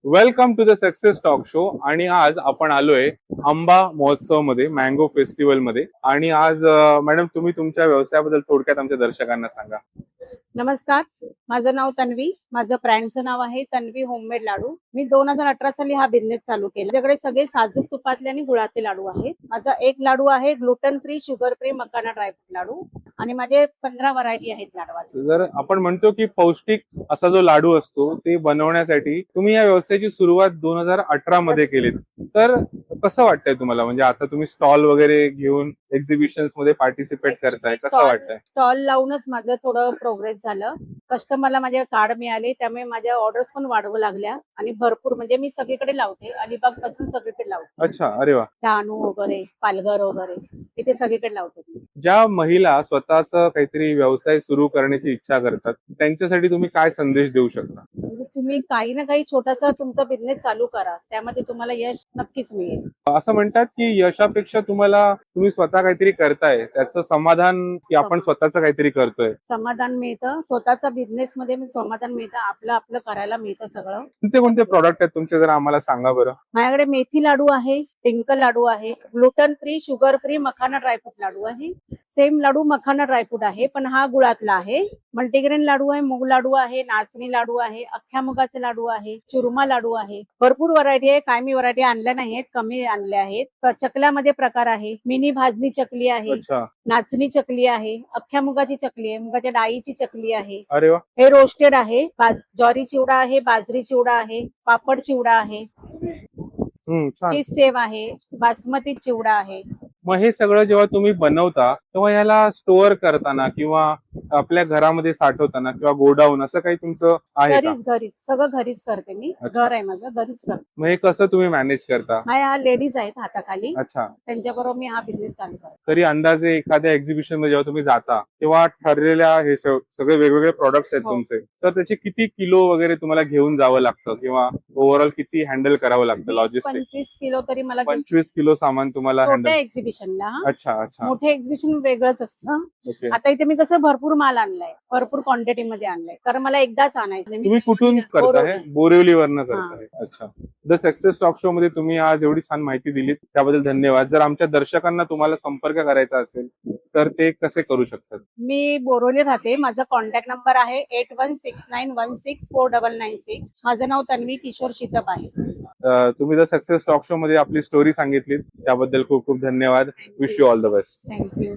Welcome to the success talk show. आणि आज आपण आलोय आंबा महोत्सव मध्ये, मँगो फेस्टिवल मध्ये. आणि आज मॅडम, तुम्ही तुमच्या व्यवसायाबद्दल थोडक्यात आमच्या दर्शकांना सांगा. नमस्कार, माझं नाव तन्वी. माझं ब्रँडचं नाव आहे तन्वी होममेड लाडू. मी 2018 साली हा बिझनेस चालू केला. माझ्याकडे सगळे साजूक तुपातले आणि गुळाचे लाडू आहेत. माझा एक लाडू आहे ग्लुटन फ्री, शुगर फ्री मखाना ड्रायफ्रूट लाडू आणि माझे 15 व्हरायटी आहेत लाडवाचे. जर आपण म्हणतो की पौष्टिक असा जो लाडू असतो ते बनवण्यासाठी तुम्ही या व्यवसायाची सुरुवात 2018 मध्ये केली, तर कसं वाटतंय तुम्हाला? म्हणजे आता तुम्ही स्टॉल वगैरे घेऊन एक्झिबिशन्स मध्ये पार्टिसिपेट करताय, कसं वाटतंय? स्टॉल लावूनच माझं थोडं प्रोग्रेस झालं. कस्टमरला माझे कार्ड मिळाले, त्यामुळे माझ्या ऑर्डर्स पण वाढवू लागल्या आणि भरपूर, म्हणजे मी सगळीकडे लावते, अलिबाग पासून सगळीकडे लावते. अच्छा, अरे वा. डहाणू वगैरे, पालघर वगैरे इथे सगळीकडे लावते मी. ज्या महिला स्वतःच काहीतरी व्यवसाय सुरू करण्याची इच्छा करतात, त्यांच्यासाठी तुम्ही काय संदेश देऊ शकता? म्हणजे तुम्ही काही ना काही छोटासा तुमचा बिझनेस चालू करा, त्यामध्ये तुम्हाला यश नक्कीच मिळेल. असं म्हणतात की यशापेक्षा तुम्ही स्वतः काहीतरी करताय त्याचं समाधान, की आपण स्वतःच काहीतरी करतोय, समाधान मिळतं. स्वतःचा बिझनेस मध्ये समाधान मिळतं. आपलं करायला मिळतं सगळं. कोणते कोणते प्रॉडक्ट आहेत तुमचे, जरा आम्हाला सांगा बरं. माझ्याकडे मेथी लाडू आहे, टिंकल लाडू आहे, ग्लुटन फ्री, शुगर फ्री मखाना ड्रायफ्रूट लाडू आहे. सेम लाडू मखाना ड्रायफ्रूट आहे, पण हा गुळातला आहे. मल्टीग्रेन लाडू आहे, मूग लाडू आहे, नाचणी लाडू आहे, अख्ख्या मुगाचे लाडू आहे, चुरमा लाडू आहे. भरपूर व्हरायटी आहे. काय मी व्हरायटी आणल्या नाहीत, कमी आणल्या आहेत. चकल्यामध्ये प्रकार आहे, मिनी भाजणी चकली आहे, अच्छा, नाचणी चकली आहे, अख्ख्या मुगाची चकली आहे, मुगाच्या डाळीची चकली आहे. अरे वा. हे रोस्टेड आहे. ज्वारी चिवडा आहे, बाजरी चिवडा आहे, पापड चिवडा आहे, छान. चीज सेव आहे, बासमती चिवडा आहे. मग हे सगळं जेव्हा तुम्ही बनवता तेव्हा याला स्टोअर करताना किंवा आपल्या घरामध्ये साठवताना किंवा गोडाऊन असं काही तुमचं आहे का? घरीच सगळं घरीच करते मी. अच्छा. घर आहे माझं, घरीच करते. मग हे कसं तुम्ही मॅनेज करता? माझ्या लेडीज आहेत हाताखाली, अच्छा, त्यांच्याबरोबर मी हा बिझनेस चालू करते. तरी अंदाजे एखाद्या एक्झिबिशन मध्ये जेव्हा तुम्ही जाता तेव्हा ठरलेल्या हे सगळे वेगवेगळे प्रॉडक्ट्स आहेत हो. तुमचे, तर त्याचे किती किलो वगैरे तुम्हाला घेऊन जावं लागतं किंवा ओव्हरऑल किती हँडल करावं लागतं? 20-25 किलो तरी मला 25 किलो सामान तुम्हाला हँडल. छोट्या एक्झिबिशनला. अच्छा अच्छा, मोठे एक्झिबिशन वेगळंच असतं. ओके. आता इथे मी कसं भरपूर माल आणलाय, भरपूर क्वांटिटी मध्ये आणलाय, कारण मला एकदाच आणायचं. तुम्ही कुठून करताय? बोरिवलीवरनं करताय. अच्छा. द सक्सेस टॉक शो मध्ये तुम्ही आज एवढी छान माहिती दिलीत, त्याबद्दल धन्यवाद. जर आमच्या दर्शकांना तुम्हाला संपर्क करायचा असेल तर ते कसे करू शकतात? मी बोरोली राहते. माझा कॉन्टॅक्ट नंबर आहे 8169164996. माझं नाव तन्वी किशोर शितप आहे. तुम्ही द सक्सेस टॉक शो मध्ये आपली स्टोरी सांगितलीत, त्याबद्दल खूप खूप धन्यवाद. Wish you all the best. Thank you.